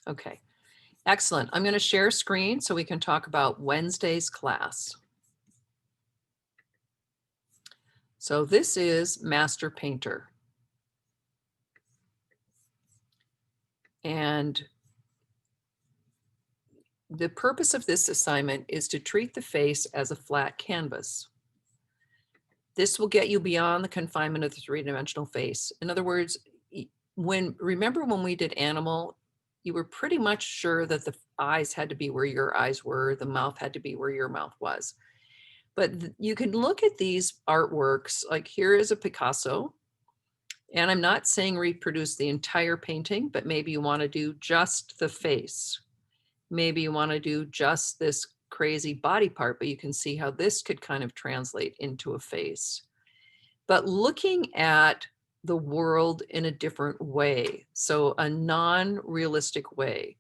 Okay, excellent. I'm going to share screen so we can talk about Wednesday's class. So this is Master Painter. And the purpose of this assignment is to treat the face as a flat canvas. This will get you beyond the confinement of the three-dimensional face. In other words, remember when we did animal, you were pretty much sure that the eyes had to be where your eyes were, the mouth had to be where your mouth was. But you can look at these artworks, like here is a Picasso, and I'm not saying reproduce the entire painting, but maybe you want to do just the face. Maybe you want to do just this crazy body part, but you can see how this could kind of translate into a face. But looking at the world in a different way, so a non-realistic way,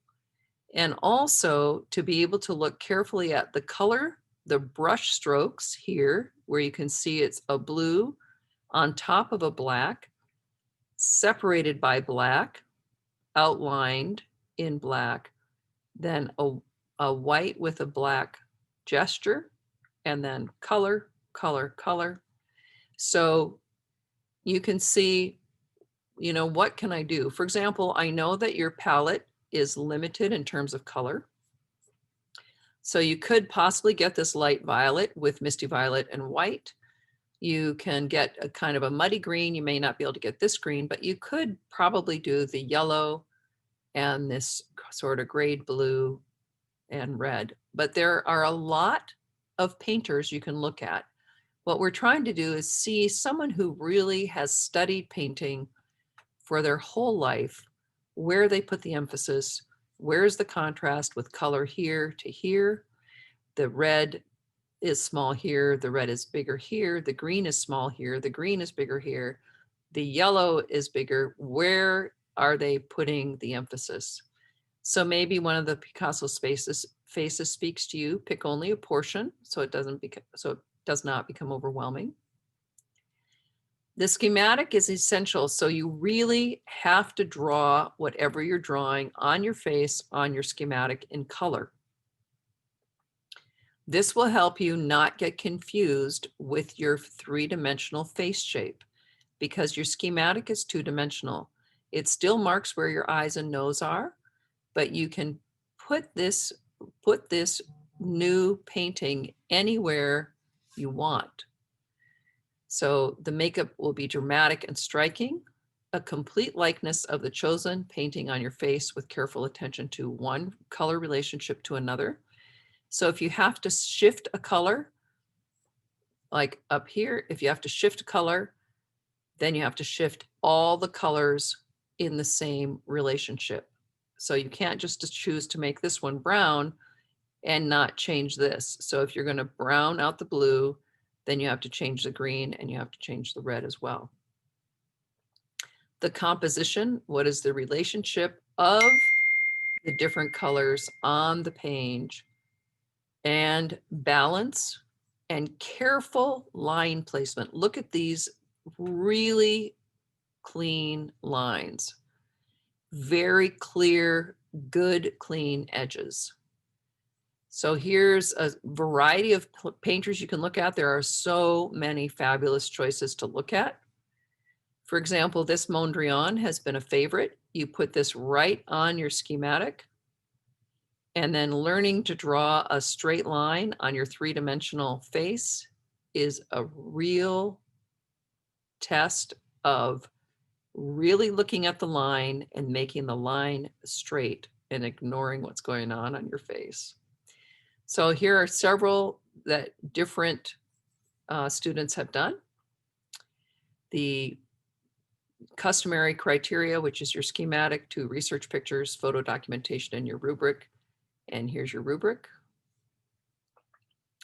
and also to be able to look carefully at the color, the brush strokes here, where you can see it's a blue on top of a black, separated by black, outlined in black, then a white with a black gesture, and then color, color, color. So you can see, what can I do? For example, I know that your palette is limited in terms of color. So you could possibly get this light violet with misty violet and white. You can get a kind of a muddy green. You may not be able to get this green, but you could probably do the yellow and this sort of grade blue and red. But there are a lot of painters you can look at. What we're trying to do is see someone who really has studied painting for their whole life, where they put the emphasis, where's the contrast with color here to here. The red is small here, the red is bigger here, the green is small here, the green is bigger here, the yellow is bigger. Where are they putting the emphasis? So maybe one of the Picasso faces speaks to you. Pick only a portion so it does not become overwhelming. The schematic is essential, so you really have to draw whatever you're drawing on your face on your schematic in color. This will help you not get confused with your three-dimensional face shape because your schematic is two-dimensional. It still marks where your eyes and nose are, but you can put this new painting anywhere you want. So the makeup will be dramatic and striking, a complete likeness of the chosen painting on your face with careful attention to one color relationship to another. So if you have to shift a color, like up here, if you have to shift a color, then you have to shift all the colors in the same relationship. So you can't just choose to make this one brown and not change this. So if you're going to brown out the blue, then you have to change the green and you have to change the red as well. The composition, what is the relationship of the different colors on the page, and balance and careful line placement. Look at these really clean lines, very clear, good, clean edges. So here's a variety of painters you can look at. There are so many fabulous choices to look at. For example, this Mondrian has been a favorite. You put this right on your schematic, and then learning to draw a straight line on your three-dimensional face is a real test of really looking at the line and making the line straight and ignoring what's going on your face. So here are several that different students have done. The customary criteria, which is your schematic, to research pictures, photo documentation, and your rubric. And here's your rubric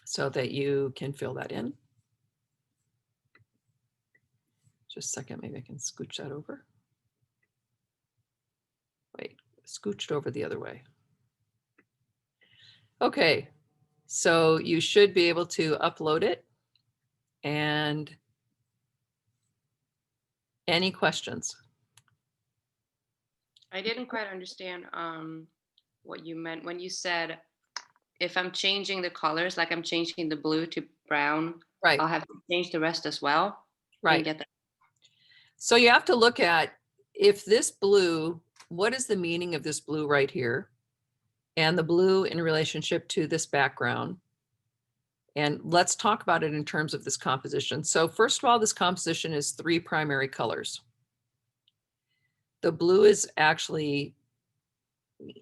so that you can fill that in. Just a second, maybe I can scooch that over. Wait, scooched over the other way. Okay, so you should be able to upload it. And any questions? I didn't quite understand what you meant when you said if I'm changing the colors, like I'm changing the blue to brown, Right, I'll have to change the rest as well. Didn't right. get that. So you have to look at if this blue, what is the meaning of this blue right here? And the blue in relationship to this background. And let's talk about it in terms of this composition. So first of all, this composition is 3 primary colors. The blue is actually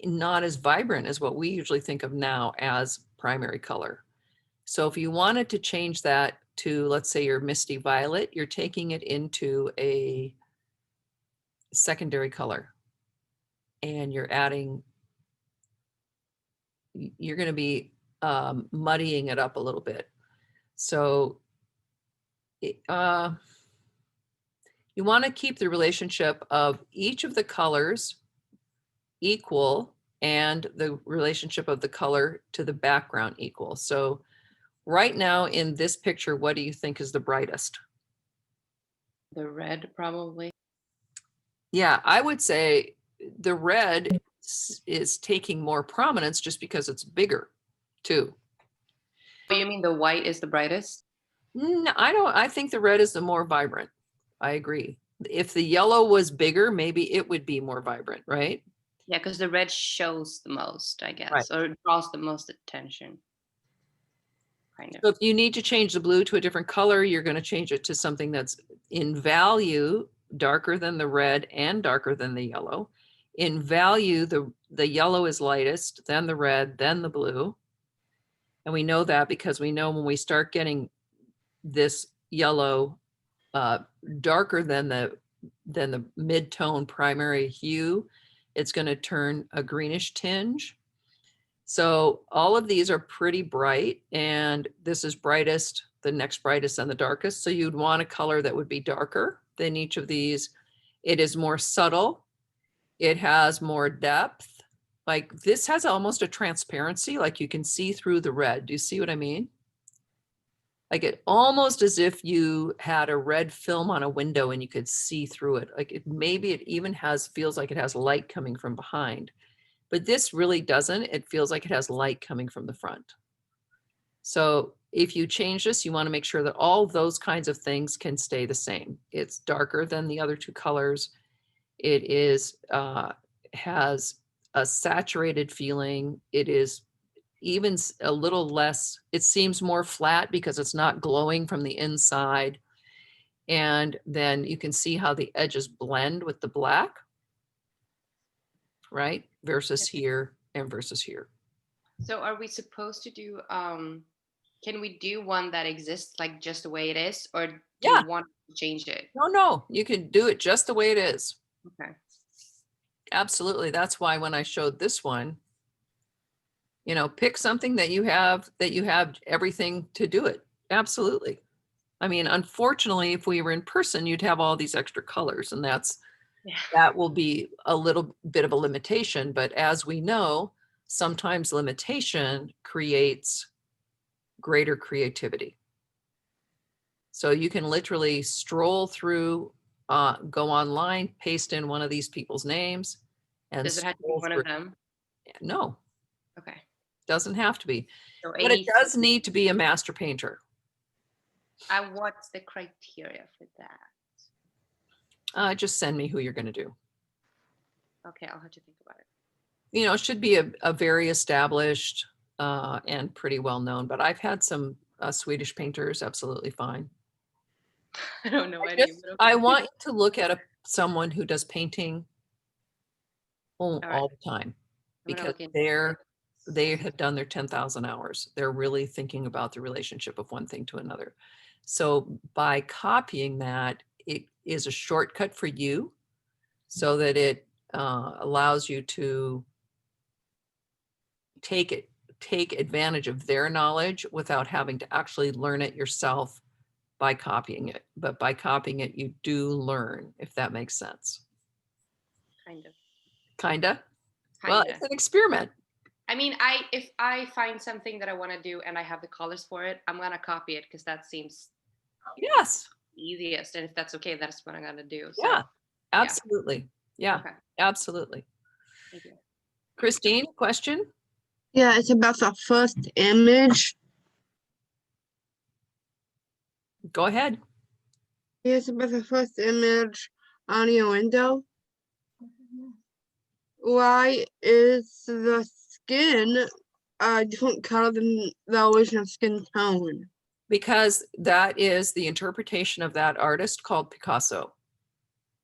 not as vibrant as what we usually think of now as primary color. So if you wanted to change that to, let's say, your misty violet, you're taking it into a secondary color and you're adding, you're going to be muddying it up a little bit. So you want to keep the relationship of each of the colors equal and the relationship of the color to the background equal. So right now in this picture, what do you think is the brightest? The red probably. Yeah, I would say the red is taking more prominence just because it's bigger too. Oh, you mean the white is the brightest? No, I don't, I think the red is the more vibrant. I agree. If the yellow was bigger, maybe it would be more vibrant, right? Yeah, because the red shows the most, I Right. guess, or draws the most attention, kind of. So if you need to change the blue to a different color, you're going to change it to something that's in value darker than the red and darker than the yellow. In value, the yellow is lightest, then the red, then the blue. And we know that because we know when we start getting this yellow uh, darker than the mid-tone primary hue, it's going to turn a greenish tinge. So all of these are pretty bright, and this is brightest, the next brightest and the darkest. So you'd want a color that would be darker than each of these. It is more subtle. It has more depth. Like this has almost a transparency, like you can see through the red. Do you see what I mean? Like it almost as if you had a red film on a window and you could see through it. Like it maybe it even has feels like it has light coming from behind. But this really doesn't. It feels like it has light coming from the front. So if you change this, you want to make sure that all those kinds of things can stay the same. It's darker than the other two colors. It is has a saturated feeling. It is even a little less, it seems more flat because it's not glowing from the inside. And then you can see how the edges blend with the black, right? Yeah. Versus here and versus here. So are we supposed to do can we do one that exists like just the way it is, or do you Yeah, want to change it? no, no, you can do it just the way it is. Okay. Absolutely. That's why when I showed this one, pick something that you have everything to do it. Absolutely. I mean, unfortunately, if we were in person, you'd have all these extra colors, and Yeah. that will be a little bit of a limitation. But as we know, sometimes limitation creates greater creativity. So you can literally stroll through, go online, paste in one of these people's names, and Does it have to be scroll one through. of them? No, Okay. doesn't have to be, So but it any does need to be a master painter. what's the criteria for that? Just send me who you're going to do. Okay, I'll have to think about it. It should be a very established and pretty well known, but I've had some Swedish painters absolutely fine. I don't know I any, just, but I okay. want you to look at someone who does painting All right. all the time I'm gonna because look into it. they have done their 10,000 hours. They're really thinking about the relationship of one thing to another. So by copying that, it is a shortcut for you so that it allows you to take advantage of their knowledge without having to actually learn it yourself by copying it. But by copying it, you do learn, if that makes sense. Kind of. Kinda. Well, Kinda. it's an experiment. I mean, I if I find something that I want to do and I have the colors for it, I'm gonna copy it because that seems Yes. easiest. And if that's okay, that's what I'm gonna do. Yeah, So yeah. absolutely. Yeah, Okay. absolutely. Thank you. Christine, question? Yeah, it's about the first image. Go ahead. It's about the first image on your window. Why is the skin a different color than the original skin tone? Because that is the interpretation of that artist called Picasso.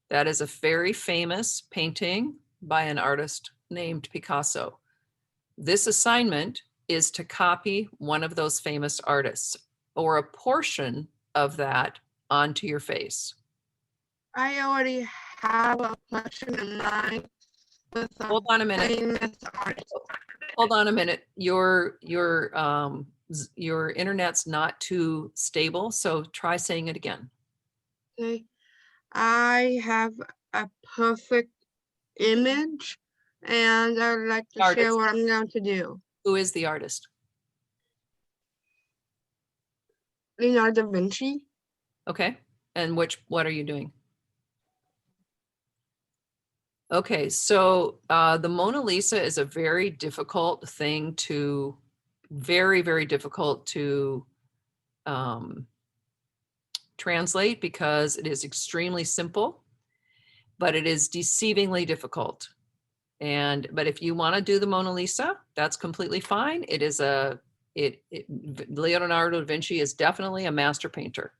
That is a very famous painting by an artist named Picasso. This assignment is to copy one of those famous artists or a portion of that onto your face. I already have a person in mind with a Hold on a minute. famous artist. Hold on a minute. Your internet's not too stable, so try saying it again. Okay. I have a perfect image and I would like to share Artist. what I'm going to do. Who is the artist? Leonardo da Vinci. Okay. And what are you doing? Okay, so the Mona Lisa is a very difficult thing to, very difficult to translate because it is extremely simple, but it is deceivingly difficult. But if you want to do the Mona Lisa, that's completely fine. It is Leonardo da Vinci is definitely a master painter.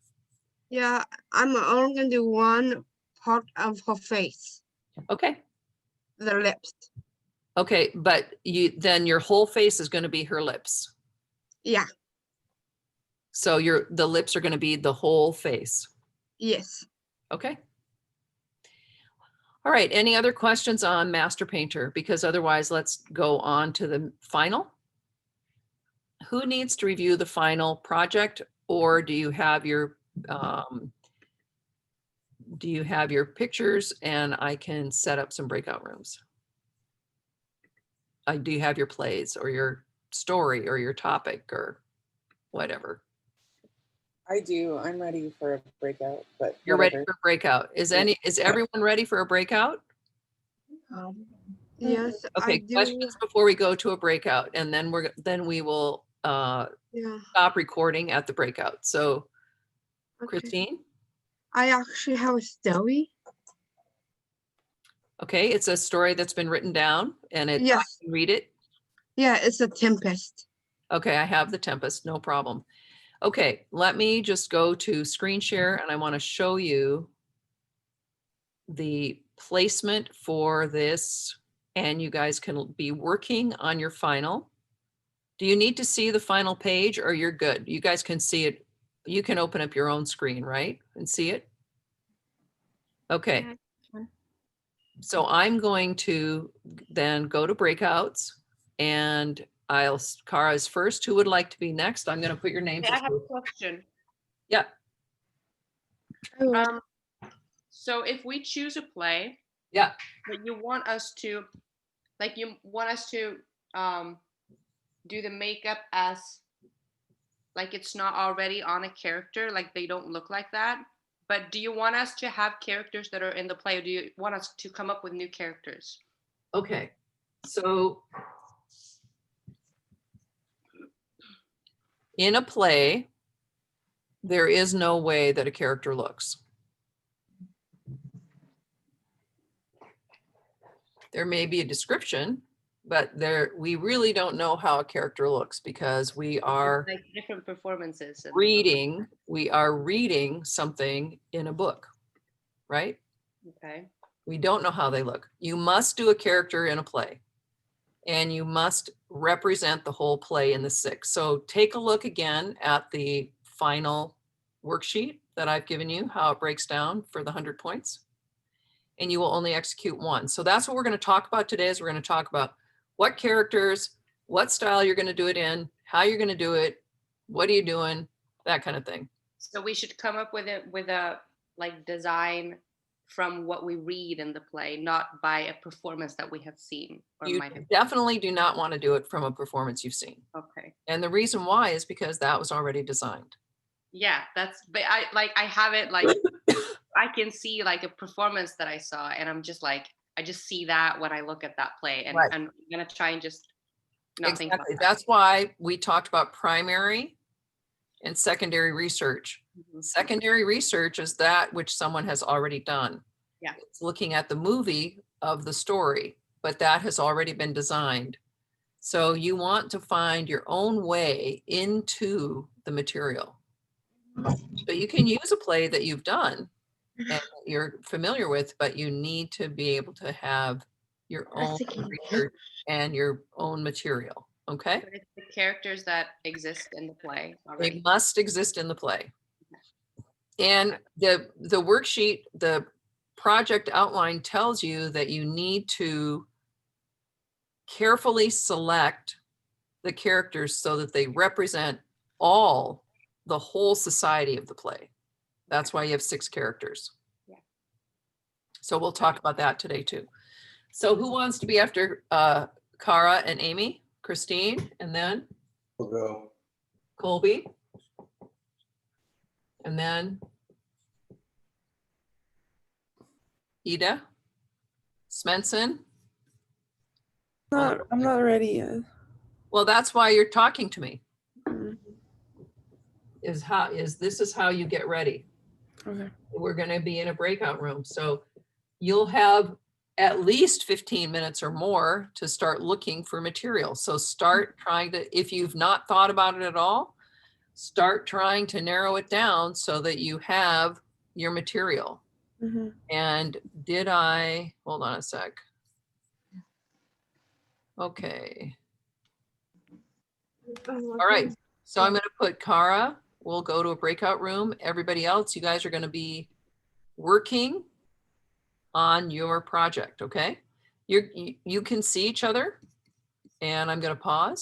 Yeah, I'm only gonna do one part of her face, Okay. the lips. Okay, but then your whole face is going to be her lips. Yeah, So the lips are going to be the whole face. yes. Okay. All right. Any other questions on Master Painter? Because otherwise, let's go on to the final. Who needs to review the final project, or do you have your pictures and I can set up some breakout rooms? Do you have your plays or your story or your topic or whatever? I do. I'm ready for a breakout, but You're ready whatever. for breakout. Is everyone ready for a breakout? Yes, I Okay, do. questions before we go to a breakout, and then we will Yeah, stop recording at the breakout. So okay. Christine, I actually have a story. okay, it's a story that's been written down and I Yes. can read it. Yeah, it's a tempest. Okay, I have the Tempest, no problem. Okay, let me just go to screen share and I want to show you the placement for this, and you guys can be working on your final. Do you need to see the final page or you're good? You guys can see it. You can open up your own screen, right? And see it? Okay. So I'm going to then go to breakouts and Kara's first. Who would like to be next? I'm going to put your name. I have a question. Yeah. So if we choose a play, Yeah. but you want us to do the makeup as like it's not already on a character, like they don't look like that. But do you want us to have characters that are in the play, or do you want us to come up with new characters? Okay. So in a play, there is no way that a character looks. There may be a description, but we really don't know how a character looks because we are like different performances. we are reading something in a book, right? Okay. We don't know how they look. You must do a character in a play and you must represent the whole play in the 6. So take a look again at the final worksheet that I've given you, how it breaks down for the 100 points. And you will only execute one. So that's what we're going to talk about today. Is we're going to talk about what characters, what style you're going to do it in, how you're going to do it, what are you doing, that kind of thing. So we should come up with a like design from what we read in the play, not by a performance that we have seen or You might have. definitely do not want to do it from a performance you've seen. Okay. And the reason why is because that was already designed. Yeah, but I have it like I can see like a performance that I saw and I'm just like, I just see that when I look at that play, and Right. I'm gonna try and just not think about Exactly. that. That's why we talked about primary and secondary research. Mhm. Secondary research is that which someone has already done. Yeah. It's looking at the movie of the story, but that has already been designed. So you want to find your own way into the material. So you can use a play that you've done and that you're familiar with, but you need to be able to have your own research and your own material. Okay? But it's the characters that exist in the play They already. must exist in the play. And the worksheet, the project outline tells you that you need to carefully select the characters so that they represent the whole society of the play. That's why you have 6 characters. Yeah. So we'll talk about that today too. So who wants to be after Cara and Amy? Christine, and then We'll go. Colby. And then Ida, Svensson. I'm not ready yet. Well, that's why you're talking to me. Mm, This is how you get ready. Okay. We're going to be in a breakout room. So you'll have at least 15 minutes or more to start looking for material. So start trying to, if you've not thought about it at all, start trying to narrow it down so that you have your material. Mm-hmm. And hold on a sec. Okay. All right. So I'm going to put Cara, we'll go to a breakout room. Everybody else, you guys are going to be working on your project, okay? You can see each other, and I'm going to pause.